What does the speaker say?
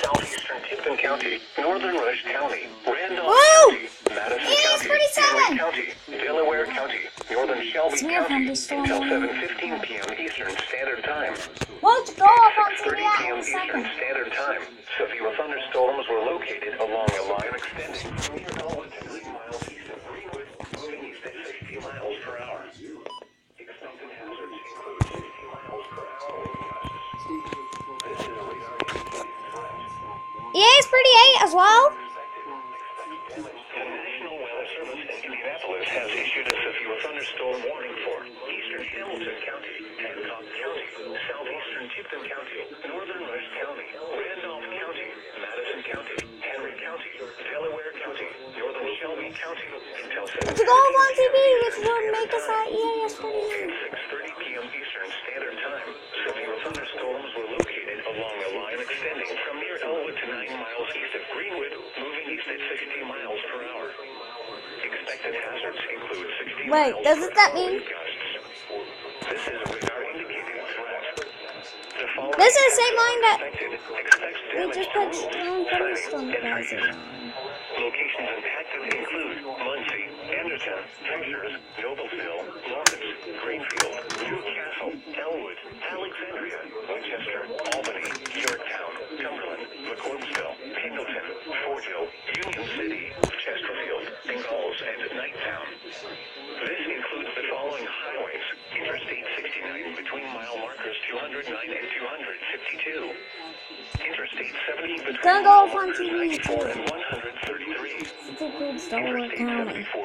Southeastern Tipton County, Northern Rush County, Randolph Woo! County, Madison EAS County, 47! Henry County, Delaware County, Northern Shelby It's me, County, Thunderstorm. until 7:15 p.m. Eastern Standard Time. Let's go up on 6:30 TV p.m. in a Eastern second. Standard Time. Severe thunderstorms were located along a line extending from near Elwood to 9 miles east of Greenwood, moving east at 60 miles per hour. Expected hazards include 60 miles per hour wind gusts. This is a radar indicated threat. EAS 38 as well. The National Weather Service in Indianapolis has issued a severe thunderstorm warning for eastern Hamilton County, Hancock County, southeastern Tipton County, northern Rush County, Randolph County, Madison County, Henry County, Delaware County, northern Shelby County, until 7:30 Let's go up on TV, which would make us at EAS 48. 6:30 p.m. Eastern Standard Time. Severe thunderstorms were located along a line extending from near Elwood to 9 miles east of Greenwood, moving east at 60 miles per hour. Expected hazards include 60 Wait, miles doesn't per that hour mean- wind gusts. This is a radar indicated threat. The following This is the same line that expect we damage just to put roofs, Thunderstorm siding, and devices trees. on. Locations impacted include Muncie, Anderson, Pictures, Noblesville, Lawrence, Greenfield, Newcastle, Elwood, Alexandria, Winchester, Albany, Yorktown, Cumberland, McCordsville, Pendleton, Fort Hill, Union City, Chesterfield, Ingalls, and Knighttown. This includes the following highways: Interstate 69 between mile markers 209 and 252. Interstate 70 between Gonna go mile up on markers TV 94 and 133. It's a good Delaware Interstate County. 74